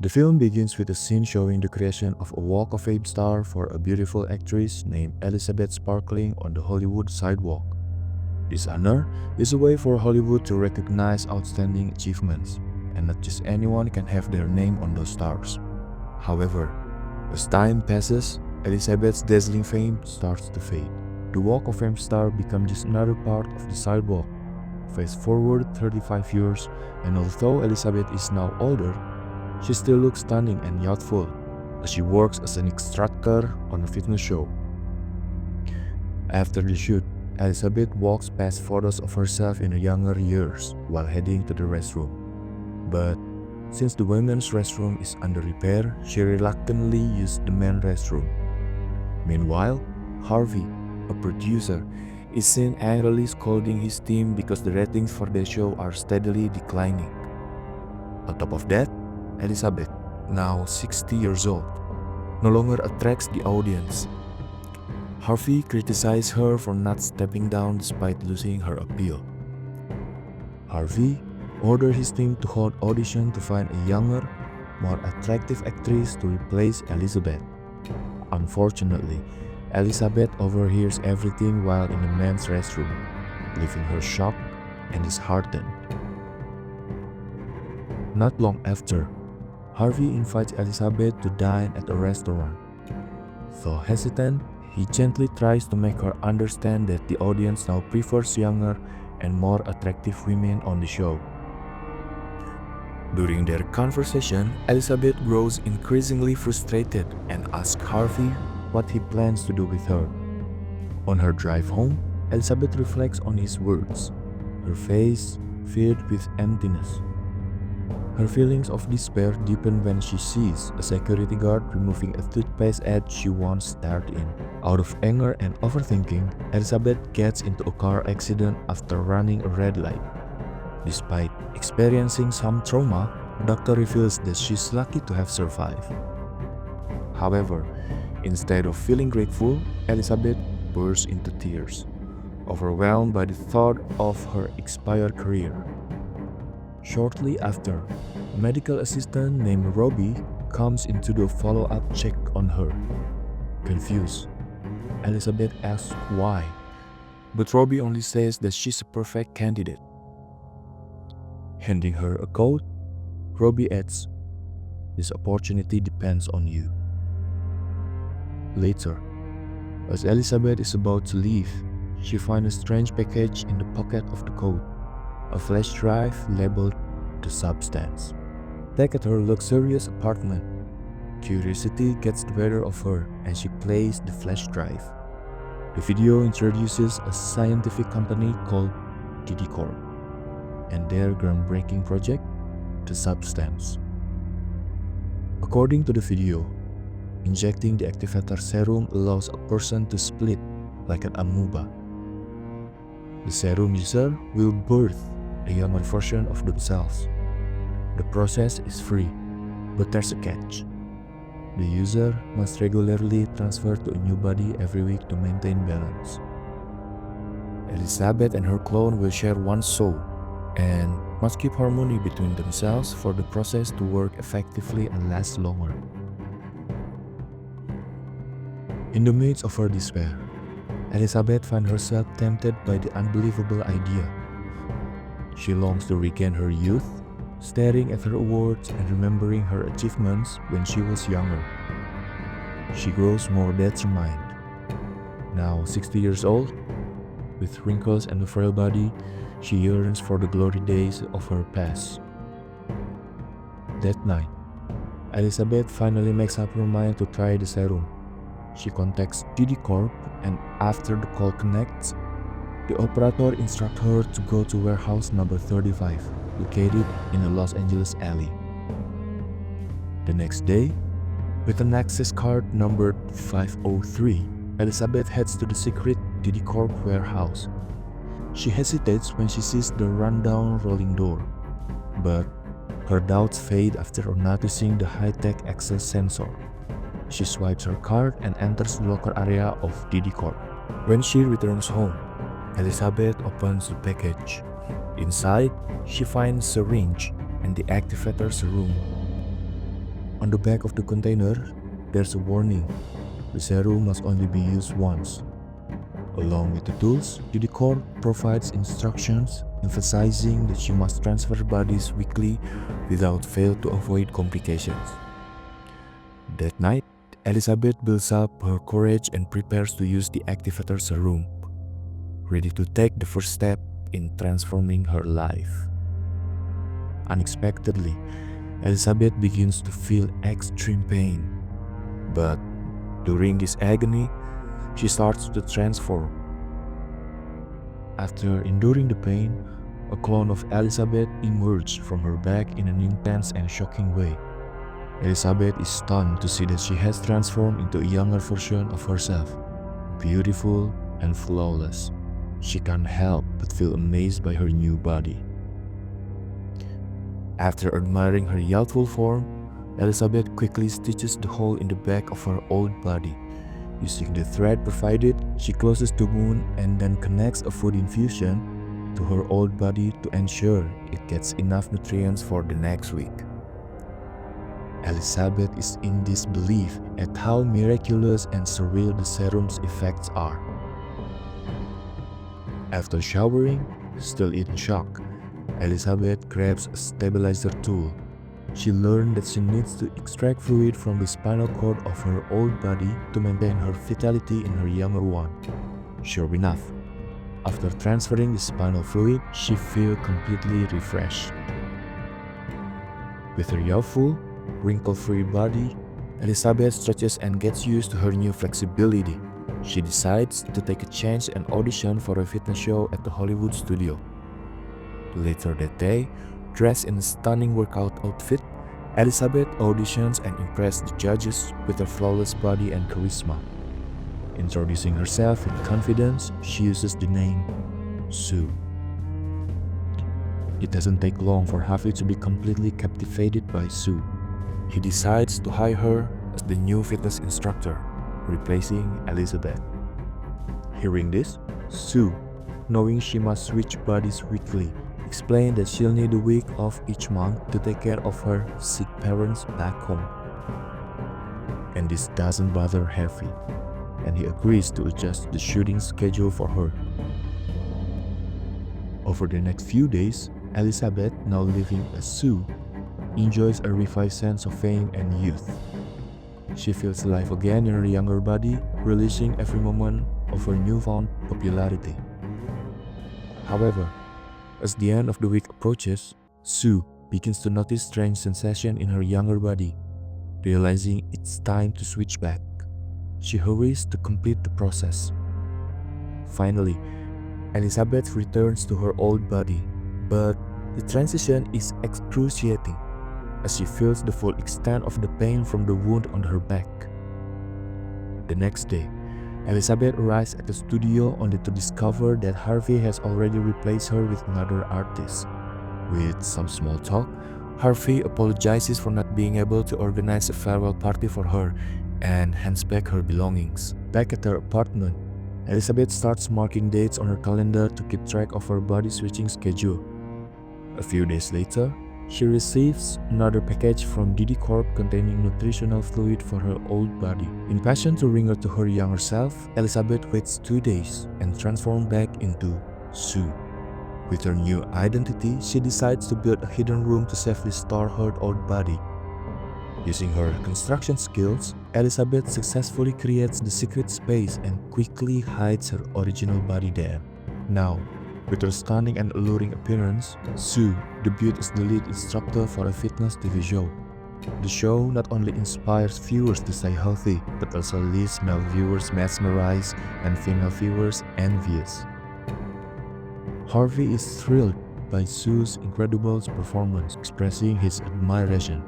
The film begins with a scene showing the creation of a Walk of Fame star for a beautiful actress named Elizabeth Sparkling on the Hollywood sidewalk. This honor is a way for Hollywood to recognize outstanding achievements, and not just anyone can have their name on those stars. However, as time passes, Elizabeth's dazzling fame starts to fade. The Walk of Fame star becomes just another part of the sidewalk. Fast forward 35 years, and although Elizabeth is now older, she still looks stunning and youthful as she works as an instructor on a fitness show. After the shoot, Elizabeth walks past photos of herself in her younger years while heading to the restroom. But since the women's restroom is under repair, she reluctantly used the men's restroom. Meanwhile, Harvey, a producer, is seen angrily scolding his team because the ratings for their show are steadily declining. On top of that, Elizabeth, now 60 years old, no longer attracts the audience. Harvey criticized her for not stepping down despite losing her appeal. Harvey ordered his team to hold audition to find a younger, more attractive actress to replace Elizabeth. Unfortunately, Elizabeth overhears everything while in the men's restroom, leaving her shocked and disheartened. Not long after, Harvey invites Elizabeth to dine at a restaurant. Though hesitant, he gently tries to make her understand that the audience now prefers younger and more attractive women on the show. During their conversation, Elizabeth grows increasingly frustrated and asks Harvey what he plans to do with her. On her drive home, Elizabeth reflects on his words, her face filled with emptiness. Her feelings of despair deepen when she sees a security guard removing a toothpaste ad she once starred in. Out of anger and overthinking, Elizabeth gets into a car accident after running a red light. Despite experiencing some trauma, the doctor reveals that she's lucky to have survived. However, instead of feeling grateful, Elizabeth bursts into tears, overwhelmed by the thought of her expired career. Shortly after, a medical assistant named Robbie comes in to do a follow-up check on her. Confused, Elizabeth asks why, but Robbie only says that she's a perfect candidate. Handing her a coat, Robbie adds, "This opportunity depends on you." Later, as Elizabeth is about to leave, she finds a strange package in the pocket of the coat, a flash drive labeled "The Substance." Back at her luxurious apartment, curiosity gets the better of her and she plays the flash drive. The video introduces a scientific company called DD Corp and their groundbreaking project, The Substance. According to the video, injecting the activator serum allows a person to split like an amoeba. The serum user will birth a younger version of themselves. The process is free, but there's a catch. The user must regularly transfer to a new body every week to maintain balance. Elizabeth and her clone will share one soul and must keep harmony between themselves for the process to work effectively and last longer. In the midst of her despair, Elizabeth finds herself tempted by the unbelievable idea. She longs to regain her youth, staring at her awards and remembering her achievements when she was younger. She grows more determined. Now 60 years old, with wrinkles and a frail body, she yearns for the glory days of her past. That night, Elizabeth finally makes up her mind to try the serum. She contacts DD Corp, and after the call connects, the operator instructs her to go to warehouse number 35, located in a Los Angeles alley. The next day, with an access card numbered 503, Elizabeth heads to the secret DD Corp warehouse. She hesitates when she sees the rundown rolling door, but her doubts fade after noticing the high-tech access sensor. She swipes her card and enters the locker area of DD Corp. When she returns home, Elizabeth opens the package. Inside, she finds a syringe and the activator serum. On the back of the container, there's a warning. The serum must only be used once. Along with the tools, the decor provides instructions emphasizing that she must transfer bodies weekly without fail to avoid complications. That night, Elizabeth builds up her courage and prepares to use the activator serum, ready to take the first step in transforming her life. Unexpectedly, Elizabeth begins to feel extreme pain. But during this agony, she starts to transform. After enduring the pain, a clone of Elizabeth emerged from her back in an intense and shocking way. Elizabeth is stunned to see that she has transformed into a younger version of herself, beautiful and flawless. She can't help but feel amazed by her new body. After admiring her youthful form, Elizabeth quickly stitches the hole in the back of her old body. Using the thread provided, she closes the wound and then connects a food infusion to her old body to ensure it gets enough nutrients for the next week. Elizabeth is in disbelief at how miraculous and surreal the serum's effects are. After showering, still in shock, Elizabeth grabs a stabilizer tool. She learned that she needs to extract fluid from the spinal cord of her old body to maintain her vitality in her younger one. Sure enough, after transferring the spinal fluid, she feels completely refreshed. With her youthful, wrinkle-free body, Elizabeth stretches and gets used to her new flexibility. She decides to take a chance and audition for a fitness show at the Hollywood studio. Later that day, dressed in a stunning workout outfit, Elizabeth auditions and impresses the judges with her flawless body and charisma. Introducing herself with confidence, she uses the name Sue. It doesn't take long for Harvey to be completely captivated by Sue. He decides to hire her as the new fitness instructor, replacing Elizabeth. Hearing this, Sue, knowing she must switch bodies weekly, explained that she'll need a week off each month to take care of her sick parents back home. And this doesn't bother Harvey, and he agrees to adjust the shooting schedule for her. Over the next few days, Elizabeth, now living as Sue, enjoys a revived sense of fame and youth. She feels alive again in her younger body, relishing every moment of her newfound popularity. However, as the end of the week approaches, Sue begins to notice strange sensation in her younger body. Realizing it's time to switch back, she hurries to complete the process. Finally, Elizabeth returns to her old body, but the transition is excruciating as she feels the full extent of the pain from the wound on her back. The next day, Elizabeth arrives at the studio only to discover that Harvey has already replaced her with another artist. With some small talk, Harvey apologizes for not being able to organize a farewell party for her and hands back her belongings. Back at her apartment, Elizabeth starts marking dates on her calendar to keep track of her body switching schedule. A few days later, she receives another package from DD Corp containing nutritional fluid for her old body. Impatient to bring her to her younger self, Elizabeth waits 2 days and transforms back into Sue. With her new identity, she decides to build a hidden room to safely store her old body. Using her construction skills, Elizabeth successfully creates the secret space and quickly hides her original body there. Now, with her stunning and alluring appearance, Sue debuted as the lead instructor for a fitness TV show. The show not only inspires viewers to stay healthy, but also leaves male viewers mesmerized and female viewers envious. Harvey is thrilled by Sue's incredible performance, expressing his admiration.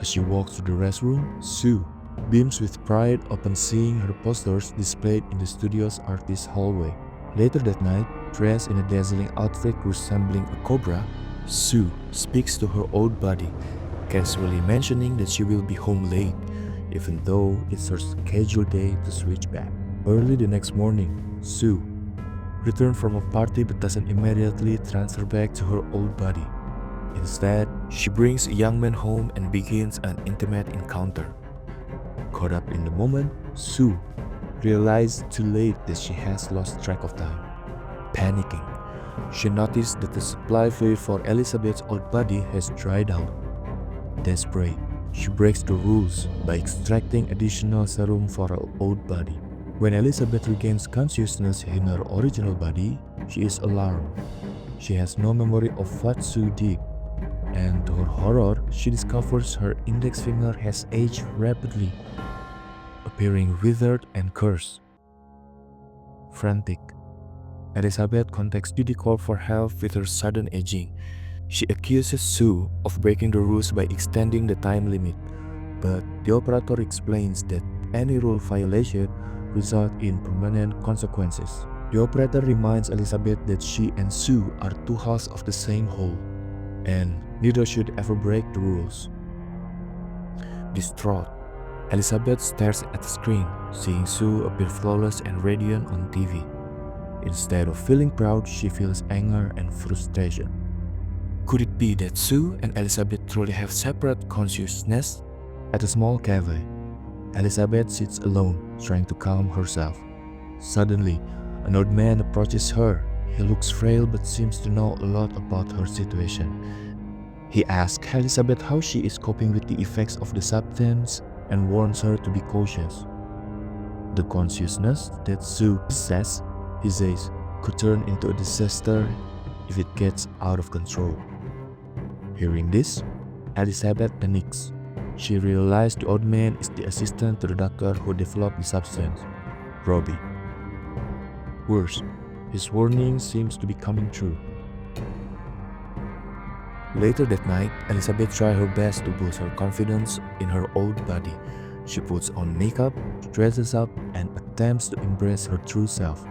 As she walks to the restroom, Sue beams with pride upon seeing her posters displayed in the studio's artist hallway. Later that night, dressed in a dazzling outfit resembling a cobra, Sue speaks to her old body, casually mentioning that she will be home late, even though it's her scheduled day to switch back. Early the next morning, Sue returned from a party but doesn't immediately transfer back to her old body. Instead, she brings a young man home and begins an intimate encounter. Caught up in the moment, Sue realizes too late that she has lost track of time. Panicking, she noticed that the supply fluid for Elizabeth's old body has dried out. Desperate, she breaks the rules by extracting additional serum for her old body. When Elizabeth regains consciousness in her original body, she is alarmed. She has no memory of what Sue did, and to her horror, she discovers her index finger has aged rapidly, appearing withered and cursed. Frantic, Elizabeth contacts Judy Corp for help with her sudden aging. She accuses Sue of breaking the rules by extending the time limit, but the operator explains that any rule violation results in permanent consequences. The operator reminds Elizabeth that she and Sue are two halves of the same whole, and neither should ever break the rules. Distraught, Elizabeth stares at the screen, seeing Sue appear flawless and radiant on TV. Instead of feeling proud, she feels anger and frustration. Could it be that Sue and Elizabeth truly have separate consciousness? At a small cafe, Elizabeth sits alone, trying to calm herself. Suddenly, an old man approaches her. He looks frail but seems to know a lot about her situation. He asks Elizabeth how she is coping with the effects of the substance and warns her to be cautious. The consciousness that Sue possesses, he says, could turn into a disaster if it gets out of control. Hearing this, Elizabeth panics. She realizes the old man is the assistant to the doctor who developed the substance, Robbie. Worse, his warning seems to be coming true. Later that night, Elizabeth tries her best to boost her confidence in her old body. She puts on makeup, dresses up, and attempts to embrace her true self.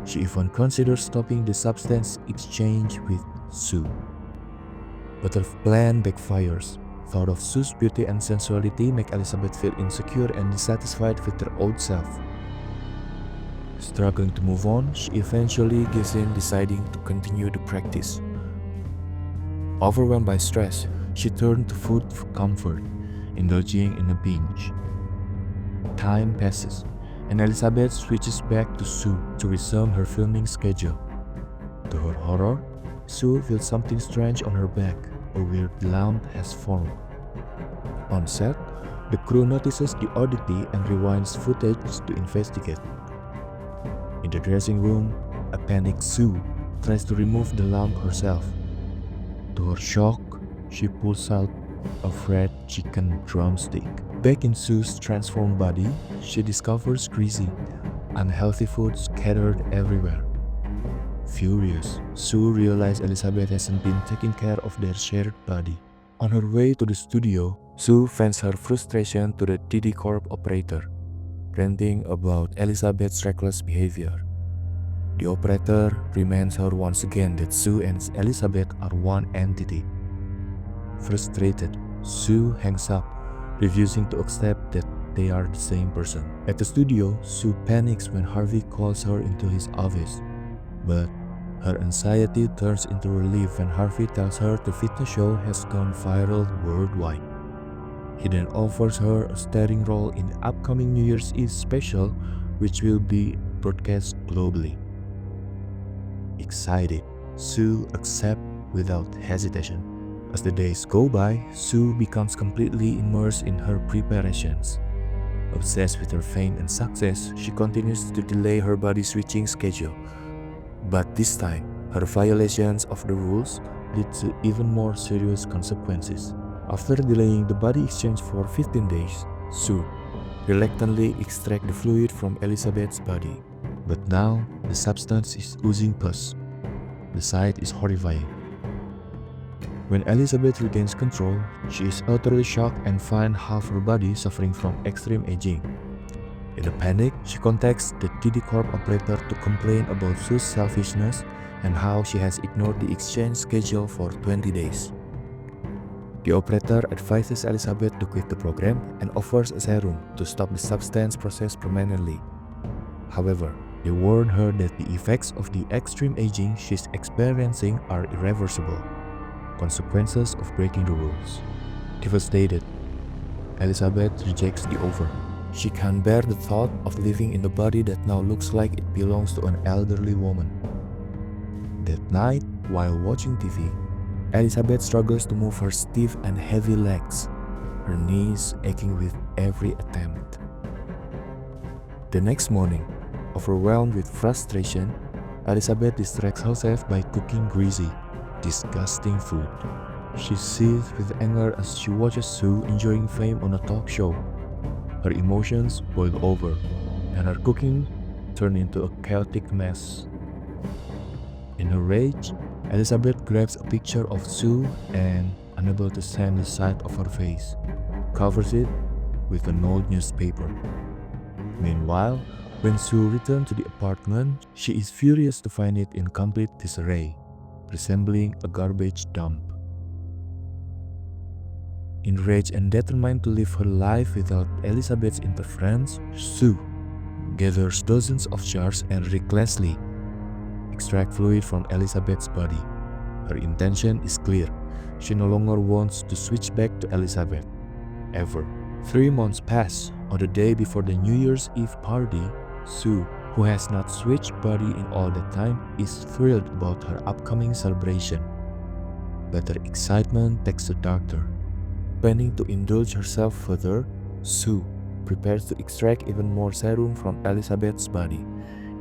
She even considers stopping the substance exchange with Sue. But her plan backfires. Thought of Sue's beauty and sensuality make Elizabeth feel insecure and dissatisfied with her old self. Struggling to move on, she eventually gives in, deciding to continue the practice. Overwhelmed by stress, she turned to food for comfort, indulging in a binge. Time passes, and Elizabeth switches back to Sue to resume her filming schedule. To her horror, Sue feels something strange on her back. A weird lump has formed. On set, the crew notices the oddity and rewinds footage to investigate. In the dressing room, a panicked Sue tries to remove the lump herself. To her shock, she pulls out a fried chicken drumstick. Back in Sue's transformed body, she discovers greasy, unhealthy food scattered everywhere. Furious, Sue realizes Elizabeth hasn't been taking care of their shared body. On her way to the studio, Sue vents her frustration to the DD Corp operator, ranting about Elizabeth's reckless behavior. The operator reminds her once again that Sue and Elizabeth are one entity. Frustrated, Sue hangs up, refusing to accept that they are the same person. At the studio, Sue panics when Harvey calls her into his office. But her anxiety turns into relief when Harvey tells her the fitness show has gone viral worldwide. He then offers her a starring role in the upcoming New Year's Eve special, which will be broadcast globally. Excited, Sue accepts without hesitation. As the days go by, Sue becomes completely immersed in her preparations. Obsessed with her fame and success, she continues to delay her body switching schedule. But this time, her violations of the rules lead to even more serious consequences. After delaying the body exchange for 15 days, Sue reluctantly extracts the fluid from Elizabeth's body. But now, the substance is oozing pus. The sight is horrifying. When Elizabeth regains control, she is utterly shocked and finds half her body suffering from extreme aging. In a panic, she contacts the DD Corp operator to complain about Sue's selfishness and how she has ignored the exchange schedule for 20 days. The operator advises Elizabeth to quit the program and offers a serum to stop the substance process permanently. However, they warn her that the effects of the extreme aging she's experiencing are irreversible. consequences of breaking the rules. Devastated, Elizabeth rejects the offer. She can't bear the thought of living in a body that now looks like it belongs to an elderly woman. That night, while watching TV, Elizabeth struggles to move her stiff and heavy legs, her knees aching with every attempt. The next morning, overwhelmed with frustration, Elizabeth distracts herself by cooking greasy, disgusting food. She seethes with anger as she watches Sue enjoying fame on a talk show. Her emotions boil over, and her cooking turns into a chaotic mess. In her rage, Elizabeth grabs a picture of Sue and, unable to stand the sight of her face, covers it with an old newspaper. Meanwhile, when Sue returns to the apartment, she is furious to find it in complete disarray, resembling a garbage dump. Enraged and determined to live her life without Elizabeth's interference, Sue gathers dozens of jars and recklessly extracts fluid from Elizabeth's body. Her intention is clear. She no longer wants to switch back to Elizabeth, ever. 3 months pass. On the day before the New Year's Eve party, Sue, who has not switched body in all that time, is thrilled about her upcoming celebration. But her excitement takes a dark turn. Planning to indulge herself further, Sue prepares to extract even more serum from Elizabeth's body,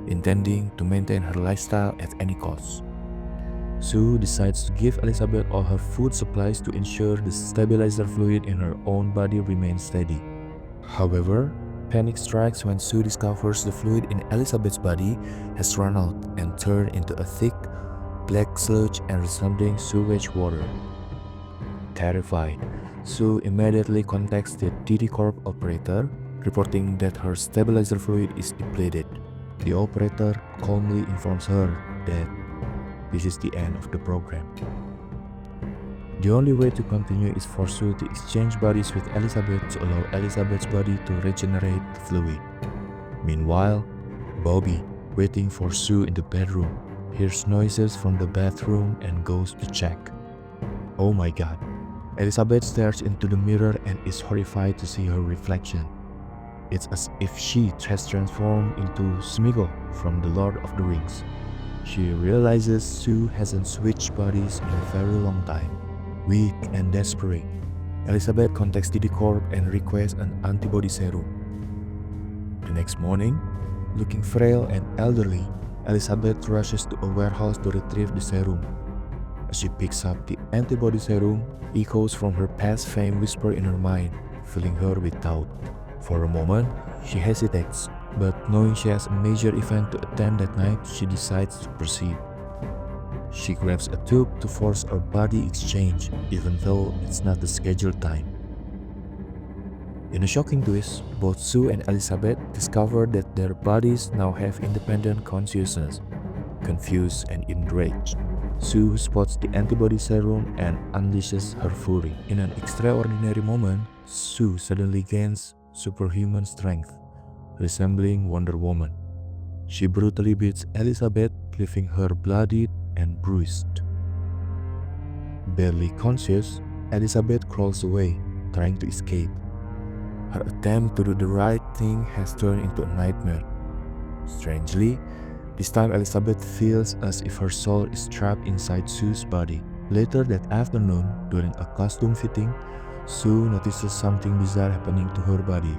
intending to maintain her lifestyle at any cost. Sue decides to give Elizabeth all her food supplies to ensure the stabilizer fluid in her own body remains steady. However, panic strikes when Sue discovers the fluid in Elizabeth's body has run out and turned into a thick, black sludge and resounding sewage water. Terrified, Sue immediately contacts the DD Corp operator, reporting that her stabilizer fluid is depleted. The operator calmly informs her that this is the end of the program. The only way to continue is for Sue to exchange bodies with Elizabeth to allow Elizabeth's body to regenerate the fluid. Meanwhile, Bobby, waiting for Sue in the bedroom, hears noises from the bathroom and goes to check. Oh my god. Elizabeth stares into the mirror and is horrified to see her reflection. It's as if she has transformed into Smeagol from The Lord of the Rings. She realizes Sue hasn't switched bodies in a very long time. Weak and desperate, Elizabeth contacts DD Corp and requests an antibody serum. The next morning, looking frail and elderly, Elizabeth rushes to a warehouse to retrieve the serum. As she picks up the antibody serum, echoes from her past fame whisper in her mind, filling her with doubt. For a moment, she hesitates, but knowing she has a major event to attend that night, she decides to proceed. She grabs a tube to force a body exchange, even though it's not the scheduled time. In a shocking twist, both Sue and Elizabeth discover that their bodies now have independent consciousness. Confused and enraged, Sue spots the antibody serum and unleashes her fury. In an extraordinary moment, Sue suddenly gains superhuman strength, resembling Wonder Woman. She brutally beats Elizabeth, leaving her bloodied and bruised. Barely conscious, Elizabeth crawls away, trying to escape. Her attempt to do the right thing has turned into a nightmare. Strangely, this time Elizabeth feels as if her soul is trapped inside Sue's body. Later that afternoon, during a costume fitting, Sue notices something bizarre happening to her body.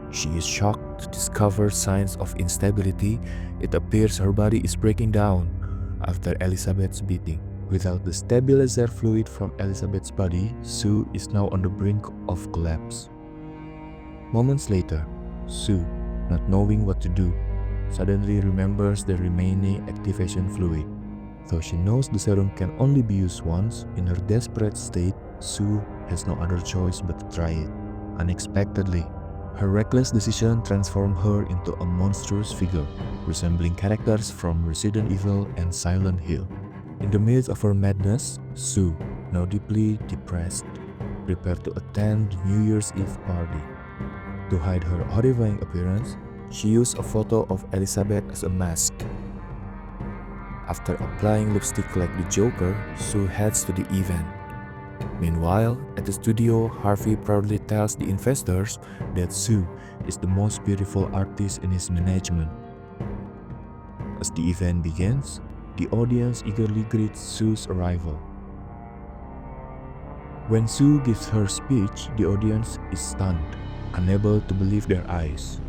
She is shocked to discover signs of instability. It appears her body is breaking down after Elizabeth's beating. Without the stabilizer fluid from Elizabeth's body, Sue is now on the brink of collapse. Moments later, Sue, not knowing what to do, suddenly remembers the remaining activation fluid. Though she knows the serum can only be used once, in her desperate state, Sue has no other choice but to try it. Unexpectedly, her reckless decision transformed her into a monstrous figure, resembling characters from Resident Evil and Silent Hill. In the midst of her madness, Sue, now deeply depressed, prepared to attend the New Year's Eve party. To hide her horrifying appearance, she used a photo of Elizabeth as a mask. After applying lipstick like the Joker, Sue heads to the event. Meanwhile, at the studio, Harvey proudly tells the investors that Sue is the most beautiful artist in his management. As the event begins, the audience eagerly greets Sue's arrival. When Sue gives her speech, the audience is stunned, unable to believe their eyes.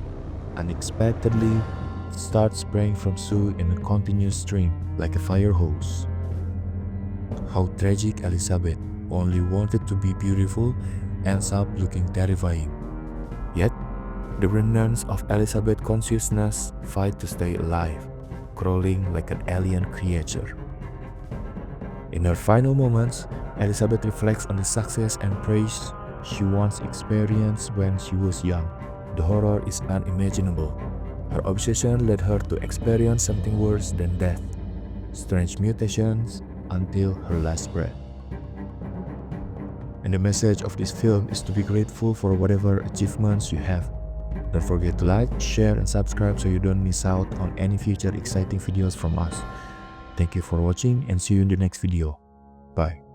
Unexpectedly, it starts spraying from Sue in a continuous stream, like a fire hose. How tragic Elizabeth, who only wanted to be beautiful, ends up looking terrifying. Yet, the remnants of Elizabeth's consciousness fight to stay alive, crawling like an alien creature. In her final moments, Elizabeth reflects on the success and praise she once experienced when she was young. The horror is unimaginable. Her obsession led her to experience something worse than death, strange mutations, until her last breath. And the message of this film is to be grateful for whatever achievements you have. Don't forget to like, share, and subscribe so you don't miss out on any future exciting videos from us. Thank you for watching and see you in the next video. Bye.